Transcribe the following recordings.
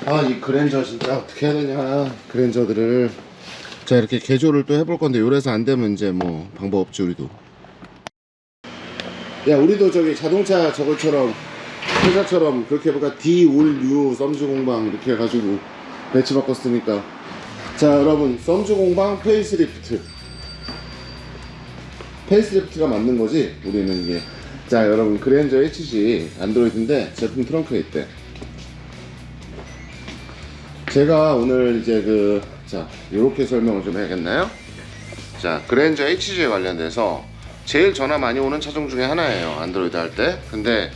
아, 이 그랜저 진짜 어떻게 해야 되냐. 그랜저들을 자 이렇게 개조를 또 해볼 건데 요래서 안 되면 이제 뭐 방법 없지 우리도. 야 우리도 저기 자동차 저걸처럼 회사처럼 그렇게 해볼까? D 올 U 썸즈 공방 이렇게 해가지고 배치 바꿨으니까. 자 여러분, 썸즈 공방 페이스리프트. 페이스리프트가 맞는 거지 우리는 이게. 자 여러분, 그랜저 HG 안드로이드인데 제품 트렁크에 있대. 제가 오늘 이제 자 요렇게 설명을 좀 해야겠나요? 자, 그랜저 HG에 관련돼서 제일 전화 많이 오는 차종 중에 하나예요, 안드로이드 할 때. 근데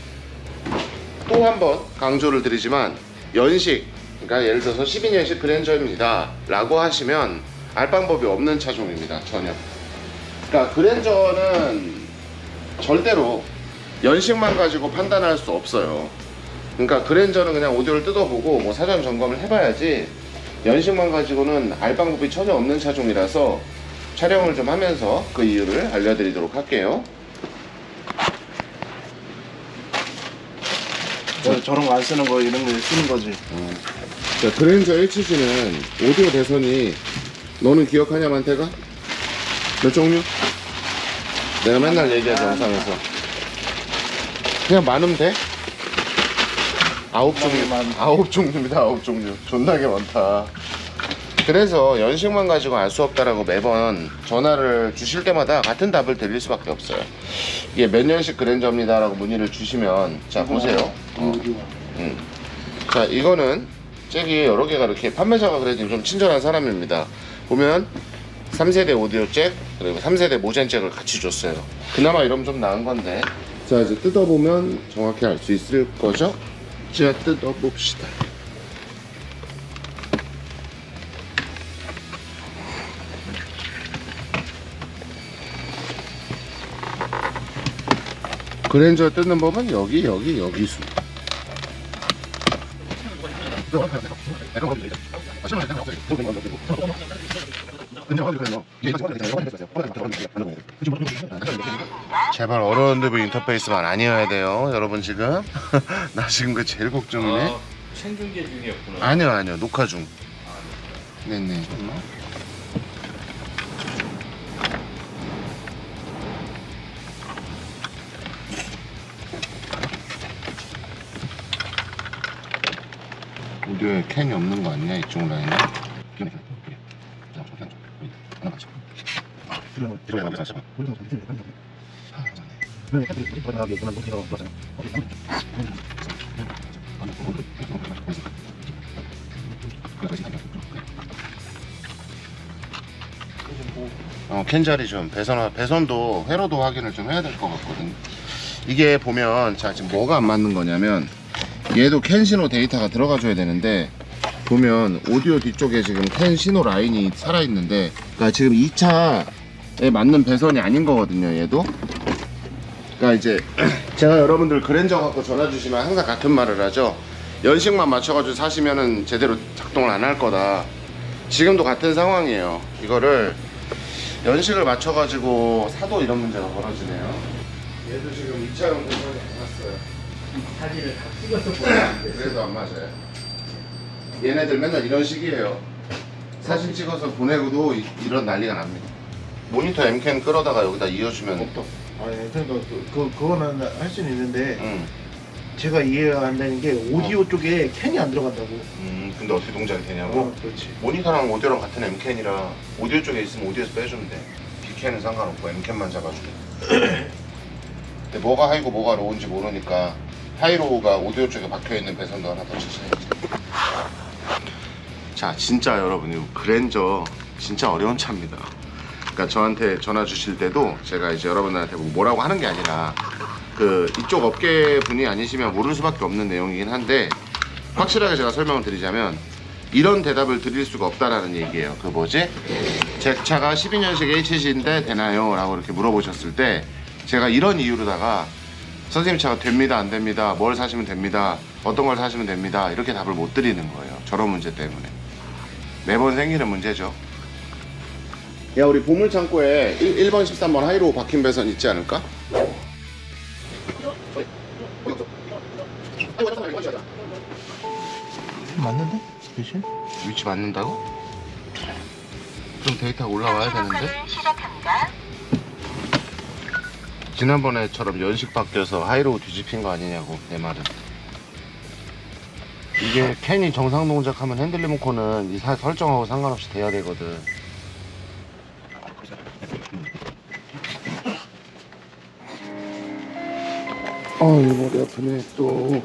또 한 번 강조를 드리지만, 연식, 그러니까 예를 들어서 12년식 그랜저입니다 라고 하시면 알 방법이 없는 차종입니다, 전혀. 그러니까 그랜저는 절대로 연식만 가지고 판단할 수 없어요. 그러니까 그랜저는 그냥 오디오를 뜯어보고 뭐 사전 점검을 해봐야지, 연식만 가지고는 알 방법이 전혀 없는 차종이라서 촬영을 좀 하면서 그 이유를 알려드리도록 할게요. 저런 거 안 쓰는 거 이런 거 쓰는 거지. 자, 그랜저 HG는 오디오 배선이, 너는 기억하냐 만태가? 몇 종류? 내가 맨날 얘기하지 영상에서. 그냥 많으면 돼? 9종류. 9종류입니다. 9종류. 존나게 많다. 그래서 연식만 가지고 알 수 없다라고 매번 전화를 주실 때마다 같은 답을 드릴 수밖에 없어요. 이게 몇 년식 그랜저입니다 라고 문의를 주시면, 자 보세요. 자, 이거는 잭이 여러 개가 이렇게, 판매자가 그래도 좀 친절한 사람입니다. 보면 3세대 오디오 잭, 그리고 3세대 모젠 잭을 같이 줬어요. 그나마 이러면 좀 나은 건데. 자, 이제 뜯어보면 정확히 알 수 있을 거죠? 자, 뜯어봅시다. 그랜저 뜯는 법은 여기 수. 제발 어려운데 인터페이스만 아니어야 돼요 여러분. 지금 나 지금 그 제일 걱정이네. 생중계 중이었구나. 아니요 녹화 중. 네네. 오디오에 캔이 없는 거 아니냐 이쪽 라인에? 캔 자리 좀 배선도 회로도 확인을 좀 해야 될 것 같거든. 이게 보면, 자 지금 뭐가 안 맞는 거냐면, 얘도 캔 신호 데이터가 들어가 줘야 되는데, 보면 오디오 뒤쪽에 지금 캔 신호 라인이 살아있는데, 그러니까 지금 2차에 맞는 배선이 아닌 거거든요 얘도. 그러니까 이제 제가 여러분들 그랜저 갖고 전화 주시면 항상 같은 말을 하죠. 연식만 맞춰가지고 사시면은 제대로 작동을 안 할 거다. 지금도 같은 상황이에요. 이거를 연식을 맞춰가지고 사도 이런 문제가 벌어지네요. 얘도 지금 2차용 배선이 안 왔어요. 사진을 다 찍어서 보냈는데 그래도 안 맞아요. 얘네들 맨날 이런 식이에요. 사진 찍어서 보내고도 이런 난리가 납니다. 모니터 M캔 끌어다가 여기다 이어주면 또. 아니 그러니까 그거는 할 수는 있는데 응. 제가 이해가 안 되는 게 오디오 쪽에 캔이 안 들어간다고. 근데 어떻게 동작이 되냐고? 그렇지. 모니터랑 오디오랑 같은 M캔이라 오디오 쪽에 있으면 오디오에서 빼주면 돼. B캔은 상관없고 M캔만 잡아주게. 근데 뭐가 하이고 뭐가 로우인지 모르니까 하이로우가 오디오 쪽에 박혀있는 배선도 하나 더 치셔야지. 자, 진짜 여러분, 이거 그랜저 진짜 어려운 차입니다. 그러니까 저한테 전화 주실 때도 제가 이제 여러분들한테 뭐라고 하는 게 아니라, 이쪽 업계 분이 아니시면 모를 수밖에 없는 내용이긴 한데, 확실하게 제가 설명을 드리자면 이런 대답을 드릴 수가 없다라는 얘기예요. 제 차가 12년식 HG인데 되나요? 라고 이렇게 물어보셨을 때, 제가 이런 이유로다가 선생님 차가 됩니다, 안 됩니다, 뭘 사시면 됩니다, 어떤 걸 사시면 됩니다, 이렇게 답을 못 드리는 거예요. 저런 문제 때문에. 매번 생기는 문제죠. 야, 우리 보물창고에 1번 13번 하이로우 박힌 배선 있지 않을까? 맞는데? 스페셜? 위치 맞는다고? 좀 데이터가 올라와야 되는데? 시작합니다. 지난번에처럼 연식 바뀌어서 하이로우 뒤집힌 거 아니냐고 내 말은. 이게 캔이 정상 동작하면 핸들 리모컨은 이 설정하고 상관없이 돼야 되거든. 이 머리 아프네 또.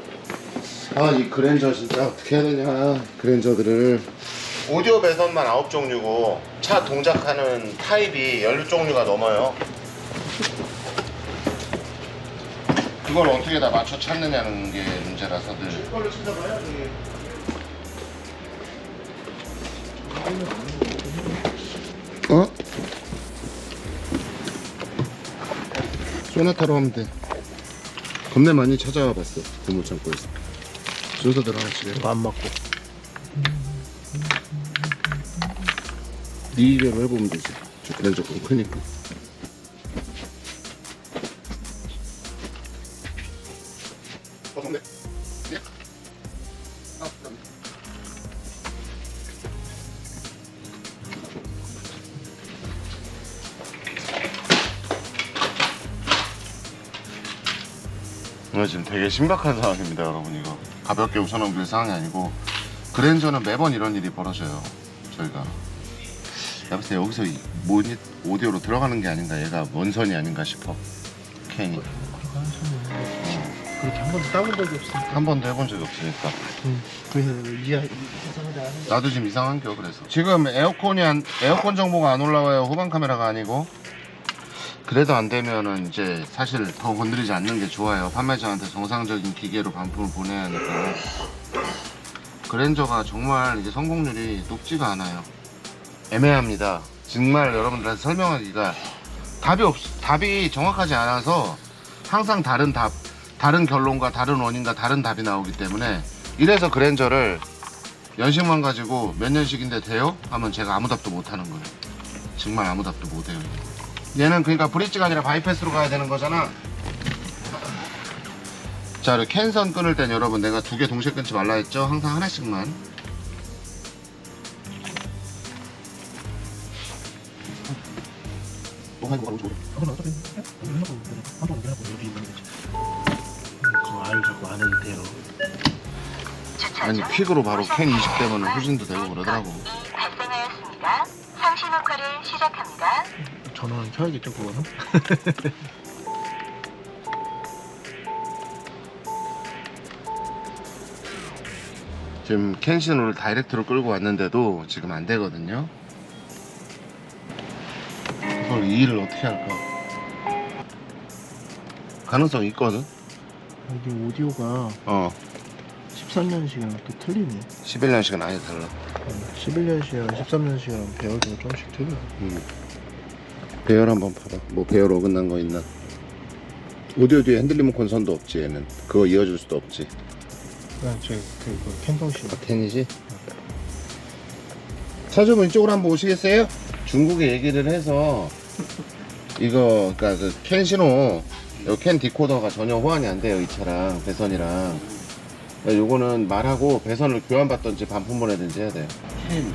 이 그랜저 진짜 어떻게 해야 되냐. 그랜저들을 오디오 배선만 9종류고 차 동작하는 타입이 10종류가 넘어요. 그걸 어떻게 다 맞춰 찾느냐는 게 문제라서 늘. 걸로 찾아봐요 저기. 어? 소나타로 하면 돼. 겁내 많이 찾아와 봤어. 고물창고에서. 순서대로 하나씩 해. 이거 안 맞고. 네 입으로 해보면 되지. 저 그랜저 좀 크니까. 좋네. 야. 그다음에. 지금 되게 심각한 상황입니다, 여러분. 이거 가볍게 웃어넘길 상황이 아니고 그랜저는 매번 이런 일이 벌어져요. 저희가 여보세 여기서 오디오로 들어가는 게 아닌가, 얘가 원선이 아닌가 싶어. 캔이 그렇게 한 번도 따본 적이 없어. 한 번도 해본 적이 없으니까. 그래서 이상하다 하는데. 나도 지금 이상한겨. 그래서 지금 에어컨 정보가 안 올라와요. 후방 카메라가 아니고. 그래도 안 되면은 이제 사실 더 건드리지 않는 게 좋아요. 판매자한테 정상적인 기계로 반품을 보내야 하니까. 그랜저가 정말 이제 성공률이 높지가 않아요. 애매합니다. 정말 여러분들한테 설명하기가 답이 정확하지 않아서 항상 다른 결론과 다른 원인과 다른 답이 나오기 때문에, 이래서 그랜저를 연식만 가지고 몇 년씩인데 돼요? 하면 제가 아무 답도 못 하는 거예요. 정말 아무 답도 못 해요. 얘는 그러니까 브릿지가 아니라 바이패스로 가야 되는 거잖아. 자, 이렇게 캔선 끊을 땐 여러분, 내가 2개 동시에 끊지 말라 했죠? 항상 하나씩만. 그거 알 자꾸 안 해도 돼요. 아니, 퀵으로 바로 캔 20대면 후진도 되고 그러더라고. 발생하였습니다. 상시 녹화를 시작합니다. 전화는 켜야겠죠 그거는? 지금 캔 신호를 다이렉트로 끌고 왔는데도 지금 안 되거든요. 그걸 이 일을 어떻게 할까? 가능성이 있거든. 이게 오디오가 13년씩이랑 또 틀리네. 11년씩은 아예 달라. 11년씩이랑 13년씩이랑 배열도 조금씩 틀려. 배열 한번 봐봐. 뭐 배열 어긋난 거 있나? 오디오 뒤에 핸들 리모컨 선도 없지. 얘는 그거 이어줄 수도 없지. 그냥 그 캔동시. 캔이지? 차주분 이쪽으로 한번 오시겠어요? 중국에 얘기를 해서 이거 그러니까 그 캔 신호, 캔 디코더가 전혀 호환이 안 돼요. 이 차랑 배선이랑. 그러니까 요거는 말하고 배선을 교환받던지 반품 보내든지 해야 돼요. 캔.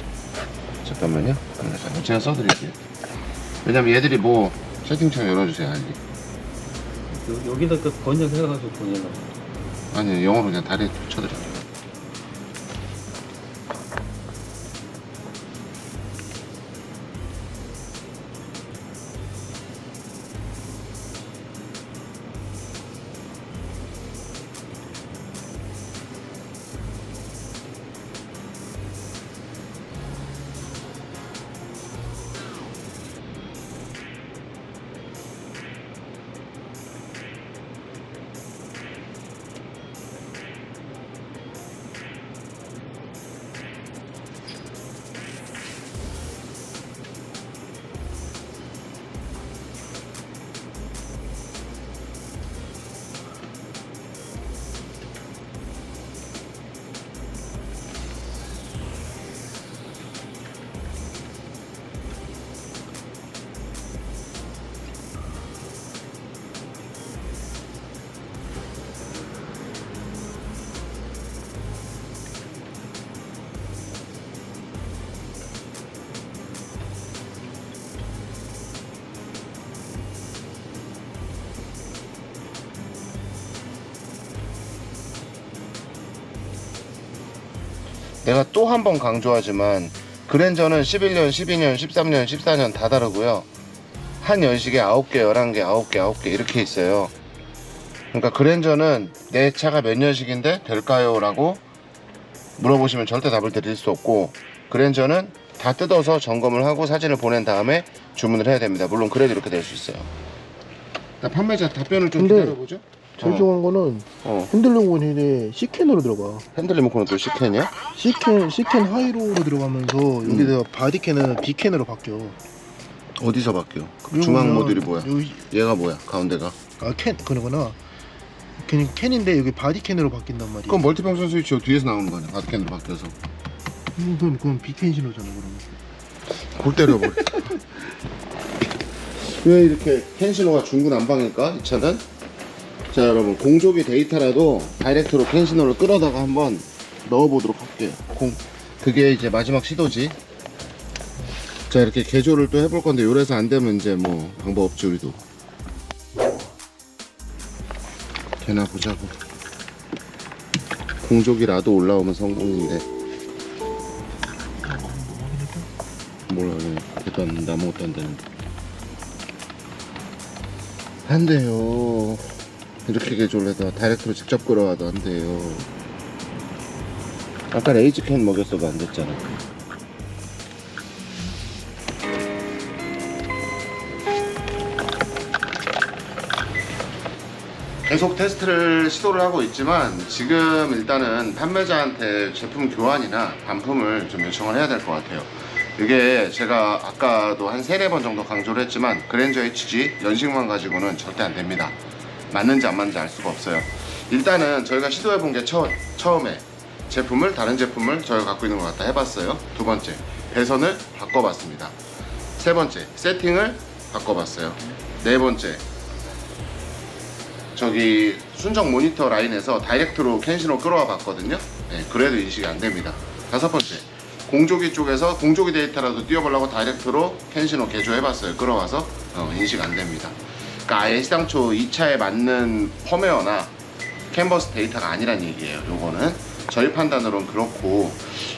잠깐만요. 제가 써드릴게요. 왜냐면 얘들이 뭐 채팅창 열어주세요. 여기다 그 번역해가지고 보내려고. 아니 영어로 그냥 다리 쳐드릴게요. 내가 또 한 번 강조하지만 그랜저는 11년, 12년, 13년, 14년 다 다르고요. 한 연식에 9개, 11개, 9개, 9개 이렇게 있어요. 그러니까 그랜저는 내 차가 몇 년식인데 될까요? 라고 물어보시면 절대 답을 드릴 수 없고, 그랜저는 다 뜯어서 점검을 하고 사진을 보낸 다음에 주문을 해야 됩니다. 물론 그래도 이렇게 될 수 있어요. 판매자 답변을 좀 근데 기다려보죠. 제일 좋은 거는 핸들 리모컨이 C캔으로 들어가. 핸들 리모컨은 또 C캔이야? C캔 하이로로 들어가면서 여기다가 바디캔은 B캔으로 바뀌어. 어디서 바뀌어? 그리고 중앙 그냥 모듈이 뭐야? 여기, 얘가 뭐야? 가운데가? 그러구나. 그냥 캔인데 여기 바디캔으로 바뀐단 말이야. 그럼 멀티펑션 스위치 뒤에서 나오는 거 아니야? 바디캔으로 바뀌어서. 그럼 B캔 신호잖아 그러면. 골 때려버려. 왜 이렇게 캔 신호가 중구난방일까? 이 차는? 자 여러분, 공조기 데이터라도 다이렉트로 캔 신호를 끌어다가 한번 넣어보도록 할게요. 그게 이제 마지막 시도지. 자 이렇게 개조를 또 해볼 건데 요래서 안 되면 이제 뭐 방법 없지 우리도. 되나 보자고. 공조기라도 올라오면 성공인데. 몰라, 대도 안 된다, 아무것도 안 되는데. 안 돼요. 이렇게 개조를 해도 다이렉트로 직접 끌어와도 안 돼요. 아까 레이즈캔 먹였어도 안 됐잖아. 계속 테스트를 시도를 하고 있지만 지금 일단은 판매자한테 제품 교환이나 반품을 좀 요청을 해야 될 것 같아요. 이게 제가 아까도 한 3-4번 정도 강조를 했지만 그랜저 HG 연식만 가지고는 절대 안 됩니다. 맞는지 안 맞는지 알 수가 없어요. 일단은 저희가 시도해 본 게 처음에 다른 제품을 저희가 갖고 있는 것 같다 해봤어요. 두 번째, 배선을 바꿔봤습니다. 세 번째, 세팅을 바꿔봤어요. 네 번째, 저기 순정 모니터 라인에서 다이렉트로 캔신호 끌어와 봤거든요. 네, 그래도 인식이 안 됩니다. 다섯 번째, 공조기 쪽에서 공조기 데이터라도 띄워보려고 다이렉트로 캔신호 개조해봤어요. 끌어와서 인식 안 됩니다. 그러니까 아예 시상초 2차에 맞는 펌웨어나 캔버스 데이터가 아니란 얘기예요. 요거는 저희 판단으로는 그렇고,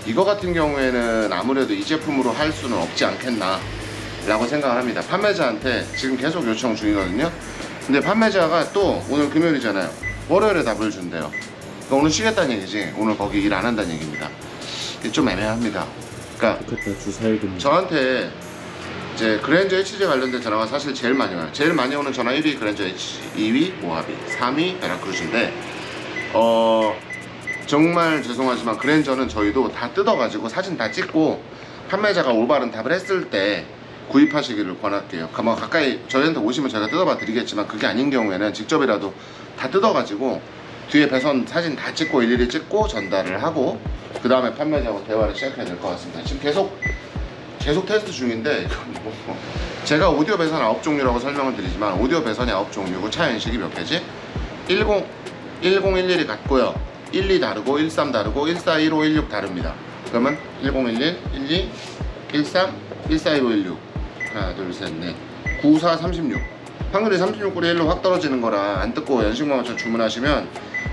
이거 같은 경우에는 아무래도 이 제품으로 할 수는 없지 않겠나 라고 생각을 합니다. 판매자한테 지금 계속 요청 중이거든요. 근데 판매자가 또 오늘 금요일이잖아요. 월요일에 답을 준대요. 그러니까 오늘 쉬겠다는 얘기지, 오늘 거기 일 안 한다는 얘기입니다. 이게 좀 애매합니다. 그러니까 주 4일 근무. 저한테 이제 그랜저 HG 관련된 전화가 사실 제일 많이 와요. 제일 많이 오는 전화 1위 그랜저 HG, 2위 모하비, 3위 베라크루즈인데 정말 죄송하지만 그랜저는 저희도 다 뜯어가지고 사진 다 찍고 판매자가 올바른 답을 했을 때 구입하시기를 권할게요. 뭐 가까이 저희한테 오시면 저희가 뜯어봐 드리겠지만, 그게 아닌 경우에는 직접이라도 다 뜯어가지고 뒤에 배선 사진 다 찍고 일일이 찍고 전달을 하고 그 다음에 판매자하고 대화를 시작해야 될 것 같습니다. 지금 계속 테스트 중인데 제가 오디오 배선 9종류라고 설명을 드리지만 오디오 배선이 9종류고 차 연식이 몇 개지? 1011이 같고요. 12 다르고 13 다르고 14, 15, 16 다릅니다. 그러면 1011, 12, 13, 14, 15, 16 하나 둘셋넷 9, 4, 36 확률이 36분의 1로 확 떨어지는 거라 안 뜯고 연식만 맞춰 주문하시면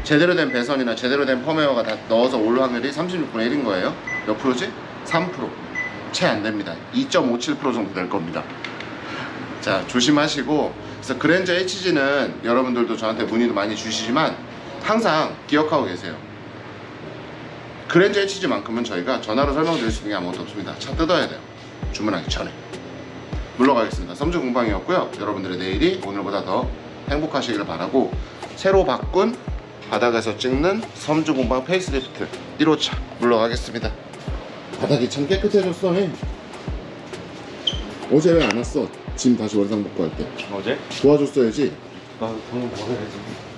제대로 된 배선이나 제대로 된 펌웨어가 다 넣어서 올 확률이 36분의 1인 거예요. 몇 프로지? 3%. 채 안 됩니다. 2.57% 정도 될 겁니다. 자, 조심하시고. 그래서 그랜저 HG는 여러분들도 저한테 문의도 많이 주시지만 항상 기억하고 계세요. 그랜저 HG만큼은 저희가 전화로 설명드릴 수 있는 게 아무것도 없습니다. 차 뜯어야 돼요. 주문하기 전에. 물러가겠습니다. 섬주공방이었고요. 여러분들의 내일이 오늘보다 더 행복하시길 바라고, 새로 바꾼 바닥에서 찍는 섬주공방 페이스리프트 1호차 물러가겠습니다. 바닥이 참 깨끗해졌어. 해. 어제 왜 안 왔어? 짐 다시 원상복구할 때 어제? 도와줬어야지. 나 방금 먹어야지.